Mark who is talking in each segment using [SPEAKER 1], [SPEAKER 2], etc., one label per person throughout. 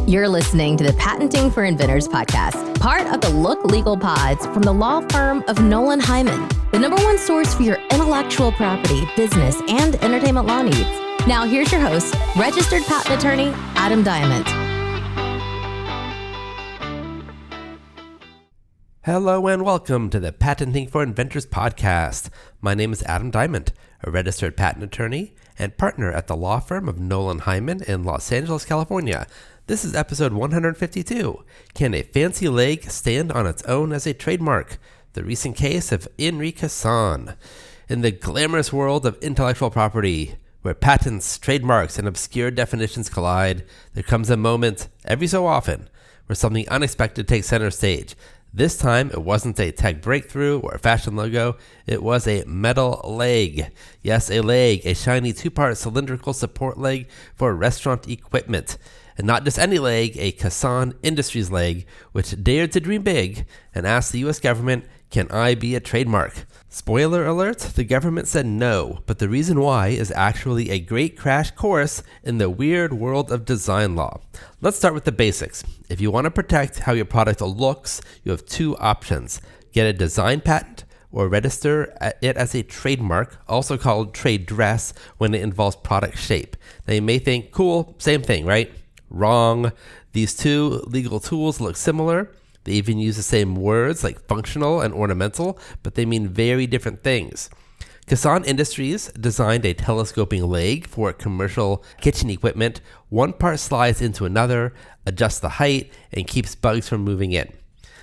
[SPEAKER 1] You're listening to the Patenting for Inventors podcast, part of the Look Legal Pods from the law firm of Nolan Hyman, the #1 source for your intellectual property, business, and entertainment law needs. Now here's your host, registered patent attorney, Adam Diament.
[SPEAKER 2] Hello and welcome to the Patenting for Inventors podcast. My name is Adam Diament, a registered patent attorney and partner at the law firm of Nolan Hyman in Los Angeles, California. This is episode 152. Can a fancy leg stand on its own as a trademark? The recent case of Kason. In the glamorous world of intellectual property, where patents, trademarks, and obscure definitions collide, there comes a moment, every so often, where something unexpected takes center stage. This time, it wasn't a tech breakthrough or a fashion logo, it was a metal leg. Yes, a leg, a shiny two-part cylindrical support leg for restaurant equipment. And not just any leg, a Kason Industries leg, which dared to dream big and asked the U.S. government, can I be a trademark? Spoiler alert, the government said no, but the reason why is actually a great crash course in the weird world of design law. Let's start with the basics. If you want to protect how your product looks, you have two options. Get a design patent or register it as a trademark, also called trade dress when it involves product shape. Now you may think, cool, same thing, right? Wrong. These two legal tools look similar. They even use the same words like functional and ornamental, but they mean very different things. Kason Industries designed a telescoping leg for commercial kitchen equipment. One part slides into another, adjusts the height, and keeps bugs from moving in.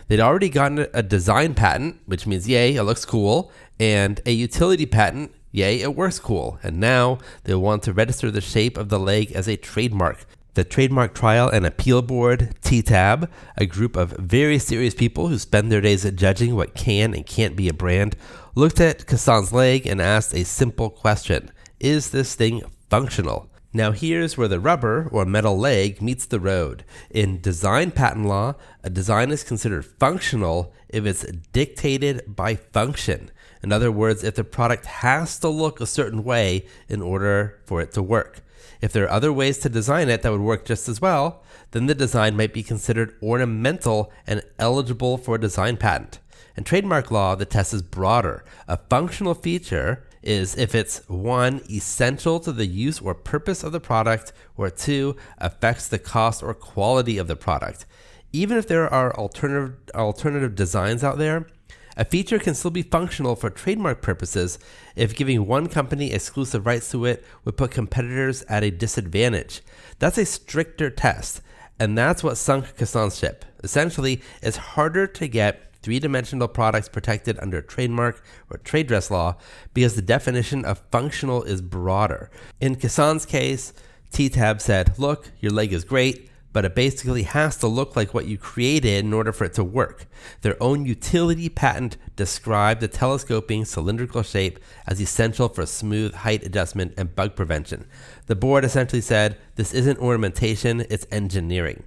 [SPEAKER 2] They'd already gotten a design patent, which means yay, it looks cool, and a utility patent, yay, it works cool. And now they want to register the shape of the leg as a trademark. The Trademark Trial and Appeal Board, TTAB, a group of very serious people who spend their days judging what can and can't be a brand, looked at Kason's leg and asked a simple question. Is this thing functional? Now here's where the rubber or metal leg meets the road. In design patent law, a design is considered functional if it's dictated by function. In other words, if the product has to look a certain way in order for it to work. If there are other ways to design it that would work just as well, then the design might be considered ornamental and eligible for a design patent. In trademark law, the test is broader. A functional feature is if it's 1, essential to the use or purpose of the product, or 2, affects the cost or quality of the product. Even if there are alternative designs out there, a feature can still be functional for trademark purposes if giving one company exclusive rights to it would put competitors at a disadvantage. That's a stricter test, and that's what sunk Kason's ship. Essentially, it's harder to get three-dimensional products protected under trademark or trade dress law because the definition of functional is broader. In Kason's case, TTAB said, look, your leg is great, but it basically has to look like what you created in order for it to work. Their own utility patent described the telescoping cylindrical shape as essential for smooth height adjustment and bug prevention. The board essentially said, this isn't ornamentation, it's engineering.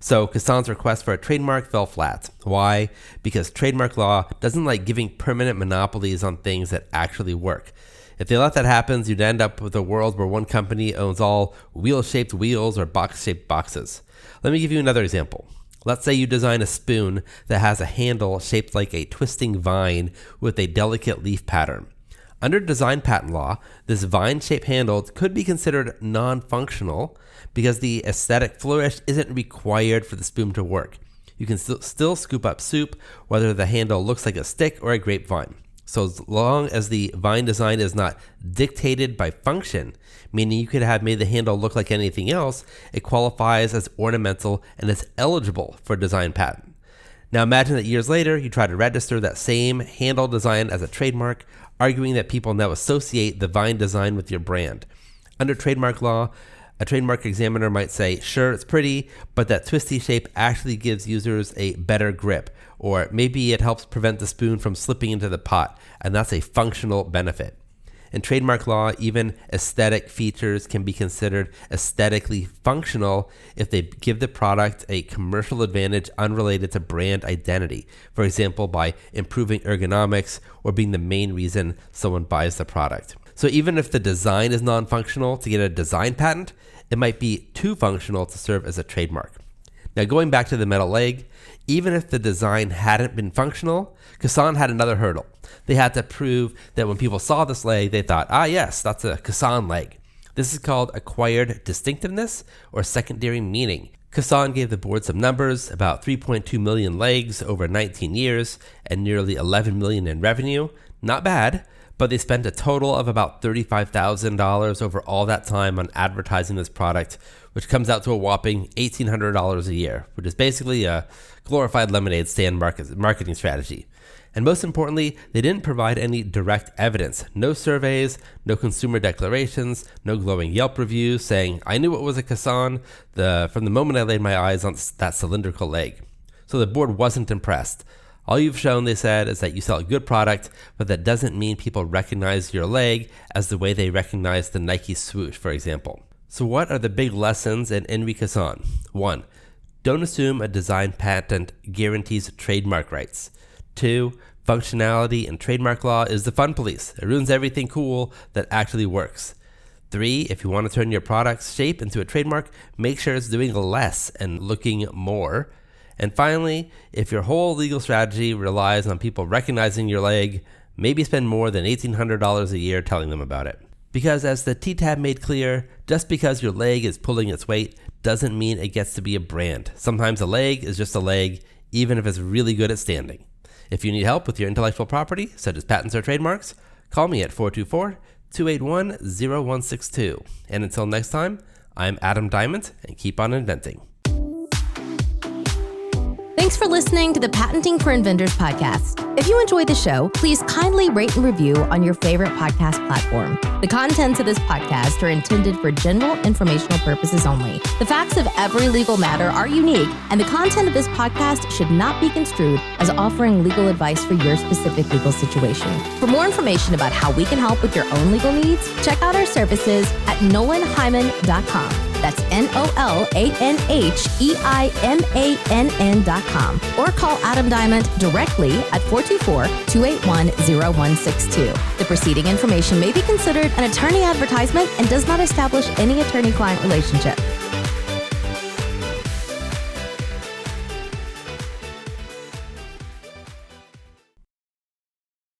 [SPEAKER 2] So Kason's request for a trademark fell flat. Why? Because trademark law doesn't like giving permanent monopolies on things that actually work. If they let that happen, you'd end up with a world where one company owns all wheel-shaped wheels or box-shaped boxes. Let me give you another example. Let's say you design a spoon that has a handle shaped like a twisting vine with a delicate leaf pattern. Under design patent law, this vine-shaped handle could be considered non-functional because the aesthetic flourish isn't required for the spoon to work. You can still scoop up soup whether the handle looks like a stick or a grapevine. So as long as the vine design is not dictated by function, meaning you could have made the handle look like anything else, it qualifies as ornamental and is eligible for a design patent. Now imagine that years later, you try to register that same handle design as a trademark, arguing that people now associate the vine design with your brand. Under trademark law, a trademark examiner might say, sure, it's pretty, but that twisty shape actually gives users a better grip, or maybe it helps prevent the spoon from slipping into the pot, and that's a functional benefit. In trademark law, even aesthetic features can be considered aesthetically functional if they give the product a commercial advantage unrelated to brand identity. For example, by improving ergonomics or being the main reason someone buys the product. So even if the design is non-functional to get a design patent, it might be too functional to serve as a trademark. Now, going back to the metal leg, even if the design hadn't been functional, Kason had another hurdle. They had to prove that when people saw this leg, they thought, yes, that's a Kason leg. This is called acquired distinctiveness or secondary meaning. Kason gave the board some numbers, about 3.2 million legs over 19 years and nearly 11 million in revenue. Not bad, but they spent a total of about $35,000 over all that time on advertising this product, which comes out to a whopping $1,800 a year, which is basically a glorified lemonade stand marketing strategy. And most importantly, they didn't provide any direct evidence. No surveys, no consumer declarations, no glowing Yelp reviews saying, I knew it was a Kason from the moment I laid my eyes on that cylindrical leg. So the board wasn't impressed. All you've shown, they said, is that you sell a good product, but that doesn't mean people recognize your leg as the way they recognize the Nike swoosh, for example. So what are the big lessons in Envy Kason? 1. Don't assume a design patent guarantees trademark rights. 2. Functionality and trademark law is the fun police. It ruins everything cool that actually works. 3. If you want to turn your product's shape into a trademark, make sure it's doing less and looking more. And finally, if your whole legal strategy relies on people recognizing your leg, maybe spend more than $1,800 a year telling them about it. Because as the T-Tab made clear, just because your leg is pulling its weight doesn't mean it gets to be a brand. Sometimes a leg is just a leg, even if it's really good at standing. If you need help with your intellectual property, such as patents or trademarks, call me at 424-281-0162. And until next time, I'm Adam Diament, and keep on inventing.
[SPEAKER 1] Thanks for listening to the Patenting for Inventors podcast. If you enjoyed the show, please kindly rate and review on your favorite podcast platform. The contents of this podcast are intended for general informational purposes only. The facts of every legal matter are unique, and the content of this podcast should not be construed as offering legal advice for your specific legal situation. For more information about how we can help with your own legal needs, check out our services at nolanhyman.com. That's NOLANHEIMANN.com. Or call Adam Diament directly at 424-281-0162. The preceding information may be considered an attorney advertisement and does not establish any attorney-client relationship.